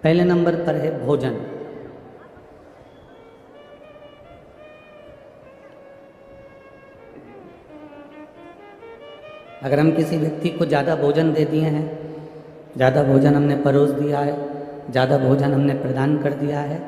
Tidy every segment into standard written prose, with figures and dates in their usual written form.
पहले नंबर पर है भोजन। अगर हम किसी व्यक्ति को ज़्यादा भोजन दे दिए हैं, ज़्यादा भोजन हमने परोस दिया है, ज़्यादा भोजन हमने प्रदान कर दिया है,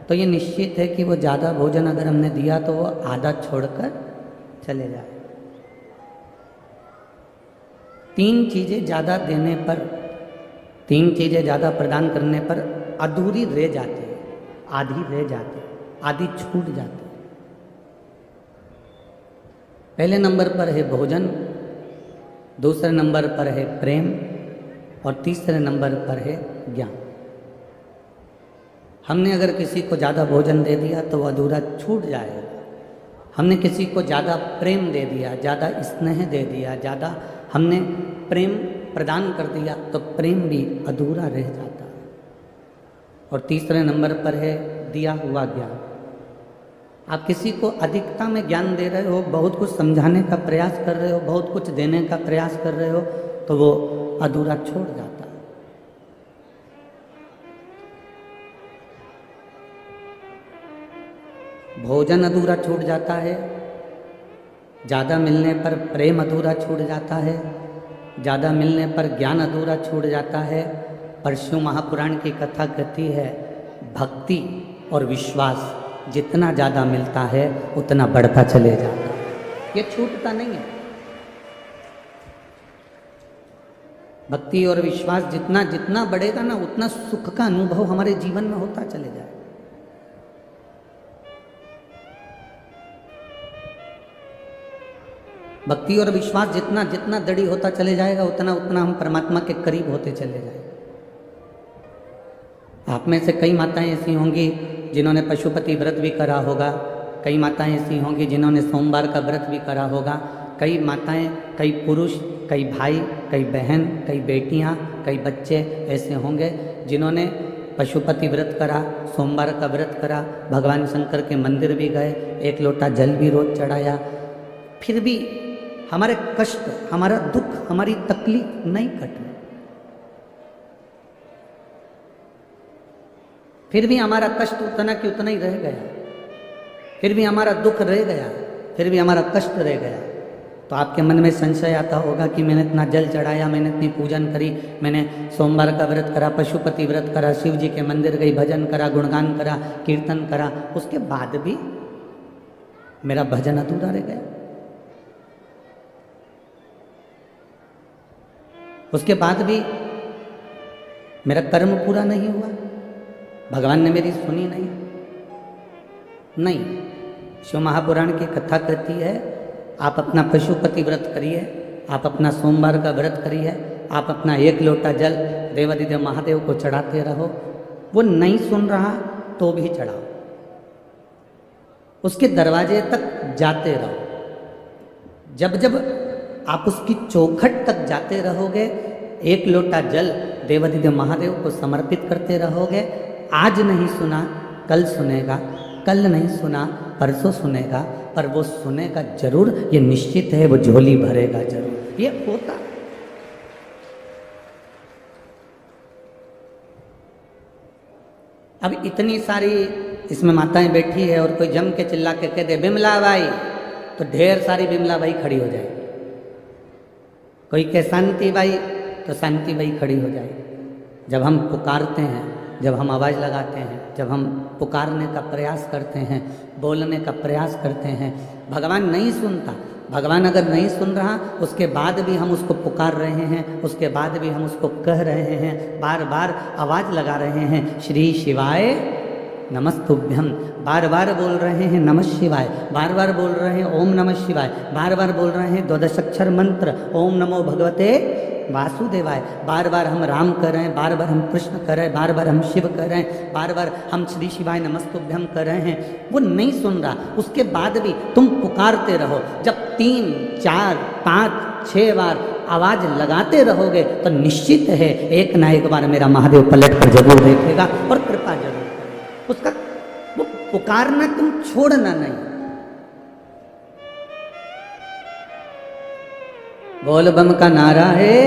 तो ये निश्चित है कि वो ज़्यादा भोजन अगर हमने दिया तो वो आधा छोड़कर चले जाए। तीन चीज़ें ज़्यादा देने पर, तीन चीज़ें ज़्यादा प्रदान करने पर अधूरी रह जाती है, आधी रह जाती है, आधी छूट जाती है। पहले नंबर पर है भोजन, दूसरे नंबर पर है प्रेम और तीसरे नंबर पर है ज्ञान। हमने अगर किसी को ज़्यादा भोजन दे दिया तो वह अधूरा छूट जाएगा। हमने किसी को ज़्यादा प्रेम दे दिया, ज़्यादा स्नेह दे दिया, ज़्यादा हमने प्रेम प्रदान कर दिया तो प्रेम भी अधूरा रह जाता है। और तीसरे नंबर पर है दिया हुआ ज्ञान। आप किसी को अधिकता में ज्ञान दे रहे हो, बहुत कुछ समझाने का प्रयास कर रहे हो, बहुत कुछ देने का प्रयास कर रहे हो, तो वो अधूरा छोड़ जाता है। भोजन अधूरा छूट जाता है, ज़्यादा मिलने पर प्रेम अधूरा छूट जाता है, ज़्यादा मिलने पर ज्ञान अधूरा छूट जाता है। पर शिव महापुराण की कथा कहती है भक्ति और विश्वास जितना ज़्यादा मिलता है उतना बढ़ता चले जाता है, ये छूटता नहीं है। भक्ति और विश्वास जितना जितना बढ़ेगा ना, उतना सुख का अनुभव हमारे जीवन में होता चले जाए। भक्ति और विश्वास जितना जितना दृढ़ होता चले जाएगा, उतना उतना हम परमात्मा के करीब होते चले जाएंगे। आप में से कई माताएं ऐसी होंगी जिन्होंने पशुपति व्रत भी करा होगा, कई माताएं ऐसी होंगी जिन्होंने सोमवार का व्रत भी करा होगा, कई माताएं, कई पुरुष, कई भाई, कई बहन, कई बेटियां, कई बच्चे ऐसे होंगे जिन्होंने पशुपति व्रत करा, सोमवार का व्रत करा, भगवान शंकर के मंदिर भी गए, एक लोटा जल भी रोज चढ़ाया, फिर भी हमारे कष्ट, हमारा दुख, हमारी तकलीफ नहीं कटी, फिर भी हमारा कष्ट उतना कि उतना ही रह गया, फिर भी हमारा दुख रह गया, फिर भी हमारा कष्ट रह गया। तो आपके मन में संशय आता होगा कि मैंने इतना जल चढ़ाया, मैंने इतनी पूजन करी, मैंने सोमवार का व्रत करा, पशुपति व्रत करा, शिव जी के मंदिर गई, भजन करा, गुणगान करा, कीर्तन करा, उसके बाद भी मेरा भजन अधूरा रह गया, उसके बाद भी मेरा कर्म पूरा नहीं हुआ, भगवान ने मेरी सुनी नहीं। शिव महापुराण की कथा कहती है आप अपना पशुपति व्रत करिए, आप अपना सोमवार का व्रत करिए, आप अपना एक लोटा जल देवादिदेव महादेव को चढ़ाते रहो। वो नहीं सुन रहा तो भी चढ़ाओ, उसके दरवाजे तक जाते रहो। जब जब आप उसकी चौखट तक जाते रहोगे, एक लोटा जल देवादिदेव महादेव को समर्पित करते रहोगे। आज नहीं सुना कल सुनेगा, कल नहीं सुना परसों सुनेगा, पर वो सुनेगा जरूर, ये निश्चित है, वो झोली भरेगा जरूर, ये होता। अब इतनी सारी इसमें माताएं बैठी है और कोई जम के चिल्ला के कह दे बिमला बाई, तो ढेर सारी बिमला बाई खड़ी हो जाए। कोई कहे शांति बाई, तो शांति बाई खड़ी हो जाए। जब हम पुकारते हैं, जब हम आवाज़ लगाते हैं, जब हम पुकारने का प्रयास करते हैं, बोलने का प्रयास करते हैं, भगवान नहीं सुनता। भगवान अगर नहीं सुन रहा, उसके बाद भी हम उसको पुकार रहे हैं, उसके बाद भी हम उसको कह रहे हैं, बार बार आवाज़ लगा रहे हैं, श्री शिवाय नमस्तुभ्यम, बार बार बोल रहे हैं नमः शिवाय, बार बार बोल रहे हैं ओम नमः शिवाय, बार बार बोल रहे हैं द्वादशाक्षर मंत्र ओम नमो भगवते वासुदेवाय, बार बार हम राम कर रहे हैं, बार बार हम कृष्ण कर रहे हैं, बार बार हम शिव कर रहे हैं, बार बार हम श्री शिवाय नमस्तुभ्यम कर रहे हैं। वो नहीं सुन रहा, उसके बाद भी तुम पुकारते रहो। जब 3, 4, 5, 6 बार आवाज़ लगाते रहोगे तो निश्चित है एक ना एक बार मेरा महादेव पलट कर जरूर देखेगा और कृपा जरूर करेगा। उसका वो पुकारना तुम छोड़ना नहीं। बोल बम का नारा है,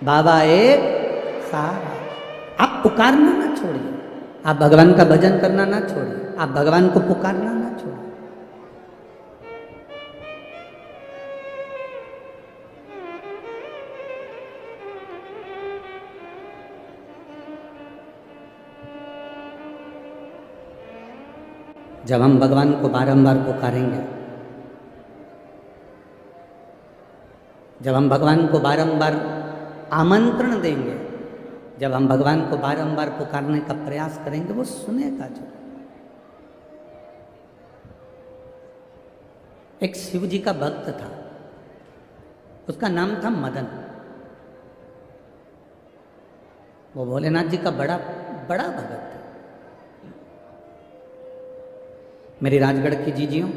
बाबा एक सारा, आप पुकारना ना छोड़िए, आप भगवान का भजन करना ना छोड़िए, आप भगवान को पुकारना ना छोड़िए। जब हम भगवान को बारंबार पुकारेंगे, जब हम भगवान को बारंबार आमंत्रण देंगे, जब हम भगवान को बारंबार पुकारने का प्रयास करेंगे, वो सुनेगा। जो एक शिव जी का भक्त था, उसका नाम था मदन। वो भोलेनाथ जी का बड़ा बड़ा भगत था। मेरी राजगढ़ की जीजियों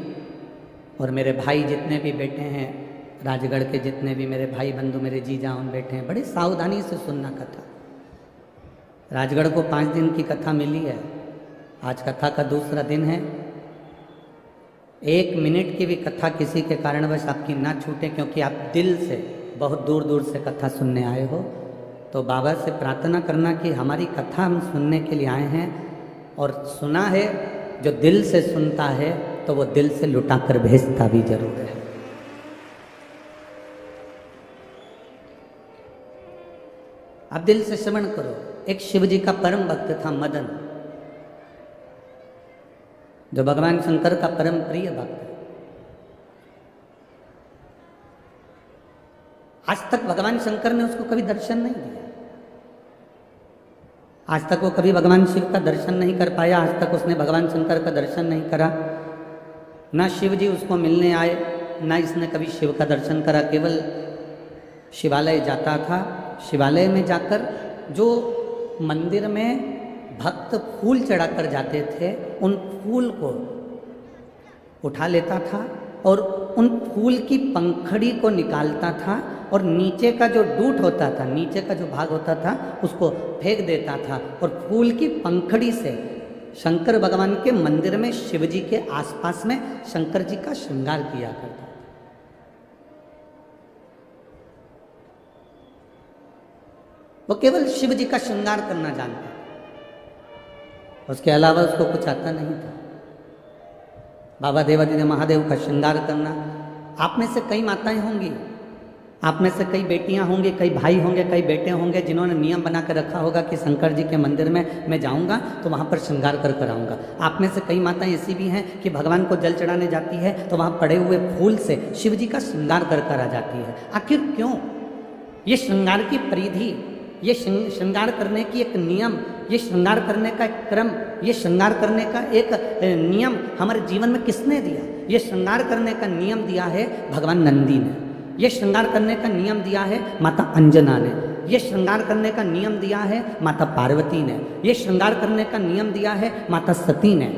और मेरे भाई जितने भी बेटे हैं, राजगढ़ के जितने भी मेरे भाई बंधु, मेरे जीजा उन बैठे हैं, बड़ी सावधानी से सुनना कथा। राजगढ़ को 5 दिन की कथा मिली है, आज कथा का दूसरा दिन है। 1 मिनट की भी कथा किसी के कारणवश आपकी ना छूटे, क्योंकि आप दिल से बहुत दूर दूर से कथा सुनने आए हो। तो बाबा से प्रार्थना करना कि हमारी कथा हम सुनने के लिए आए हैं, और सुना है जो दिल से सुनता है तो वो दिल से लुटा कर भेजता भी जरूर है। आप दिल से श्रवण करो। एक शिव जी का परम भक्त था मदन, जो भगवान शंकर का परम प्रिय भक्त है। आज तक भगवान शंकर ने उसको कभी दर्शन नहीं दिया, आज तक वो कभी भगवान शिव का दर्शन नहीं कर पाया, आज तक उसने भगवान शंकर का दर्शन नहीं करा। ना शिव जी उसको मिलने आए, ना इसने कभी शिव का दर्शन करा। केवल शिवालय जाता था, शिवालय में जाकर जो मंदिर में भक्त फूल चढ़ाकर जाते थे, उन फूल को उठा लेता था और उन फूल की पंखड़ी को निकालता था, और नीचे का जो डूट होता था, नीचे का जो भाग होता था, उसको फेंक देता था, और फूल की पंखड़ी से शंकर भगवान के मंदिर में शिव जी के आसपास में शंकर जी का श्रृंगार किया करता था। वो केवल शिव जी का श्रृंगार करना जानता था, उसके अलावा उसको कुछ आता नहीं था। बाबा देवादिदेव महादेव का श्रृंगार करना। आप में से कई माताएं होंगी, आप में से कई बेटियां होंगी, कई भाई होंगे, कई बेटे होंगे, जिन्होंने नियम बना कर रखा होगा कि शंकर जी के मंदिर में मैं जाऊंगा तो वहां पर श्रृंगार कर आऊंगा। आप में से कई माताएं ऐसी भी हैं कि भगवान को जल चढ़ाने जाती है तो वहां पड़े हुए फूल से शिव जी का श्रृंगार कर आ जाती है। आखिर क्यों? ये श्रृंगार की परिधि, ये श्रृंगार करने की एक नियम, ये श्रृंगार करने का एक क्रम, ये श्रृंगार करने का एक नियम हमारे जीवन में किसने दिया? ये श्रृंगार करने का नियम दिया है भगवान नंदी ने, ये श्रृंगार करने का नियम दिया है माता अंजना ने, ये श्रृंगार करने का नियम दिया है माता पार्वती ने, ये श्रृंगार करने का नियम दिया है माता सती ने,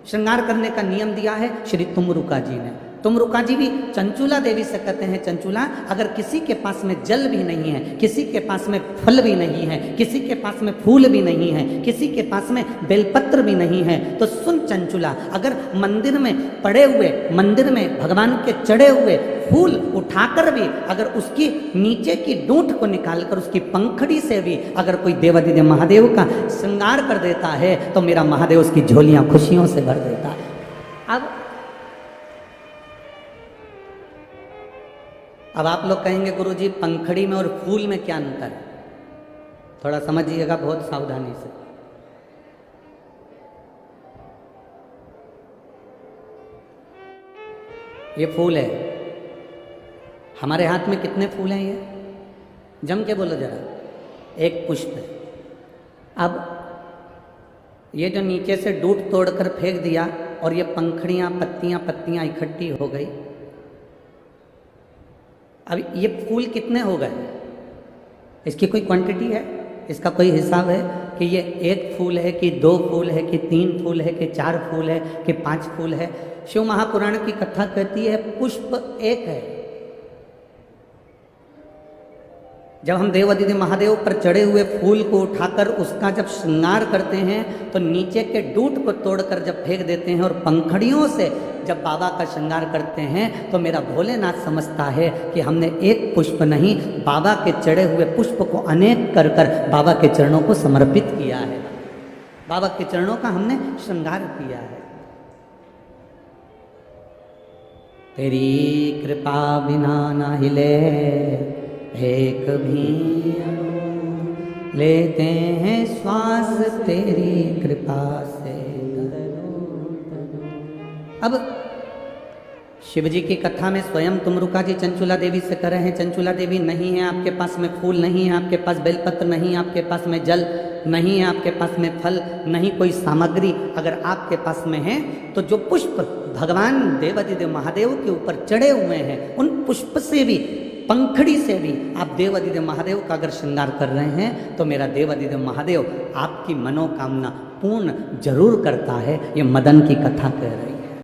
श्रृंगार करने का नियम दिया है श्री तुमरुका जी ने। तुमरुका जी भी चंचूला देवी से कहते हैं, चंचूला अगर किसी के पास में जल भी नहीं है, किसी के पास में फल भी नहीं है, किसी के पास में फूल भी नहीं है, किसी के पास में बेलपत्र भी नहीं है, तो सुन चंचूला, अगर मंदिर में पड़े हुए, मंदिर में भगवान के चढ़े हुए फूल उठाकर भी अगर उसकी नीचे की डूंठ को निकालकर उसकी पंखड़ी से भी अगर कोई देवादिदेव महादेव का श्रृंगार कर देता है तो मेरा महादेव उसकी झोलियां खुशियों से भर देता है। अब आप लोग कहेंगे गुरुजी पंखड़ी में और फूल में क्या अंतर है? थोड़ा समझिएगा बहुत सावधानी से। ये फूल है, हमारे हाथ में कितने फूल हैं? ये जम के बोलो जरा। एक पुष्प है। अब ये जो नीचे से डूट तोड़कर फेंक दिया और ये पंखड़ियां पत्तियां इकट्ठी हो गई, अब ये फूल कितने हो गए? इसकी कोई क्वांटिटी है? इसका कोई हिसाब है कि ये 1 फूल है कि 2 फूल है कि 3 फूल है कि 4 फूल है कि 5 फूल है? शिव महापुराण की कथा कहती है पुष्प 1 है। जब हम देवादिदेव महादेव पर चढ़े हुए फूल को उठाकर उसका जब श्रृंगार करते हैं तो नीचे के डूट को तोड़कर जब फेंक देते हैं और पंखड़ियों से जब बाबा का श्रृंगार करते हैं तो मेरा भोलेनाथ समझता है कि हमने एक पुष्प नहीं, बाबा के चढ़े हुए पुष्प को अनेक कर कर बाबा के चरणों को समर्पित किया है। बाबा के चरणों का हमने श्रृंगार किया है। तेरी कृपा बिना ना हिले एक भी अणु, लेते हैं श्वास तेरी कृपा से। अब शिव जी की कथा में स्वयं तुमरुका जी चंचुला देवी से कह रहे हैं, चंचुला देवी नहीं है आपके पास में फूल, नहीं है आपके पास बेलपत्र, नहीं आपके पास में जल, नहीं है आपके पास में फल, नहीं कोई सामग्री अगर आपके पास में है तो जो पुष्प भगवान देवादिदेव महादेव के ऊपर चढ़े हुए हैं उन पुष्प से भी, पंखड़ी से भी आप देवादिदेव महादेव का अगर श्रृंगार कर रहे हैं तो मेरा देवादिदेव महादेव आपकी मनोकामना पूर्ण जरूर करता है। ये मदन की कथा कह रही है।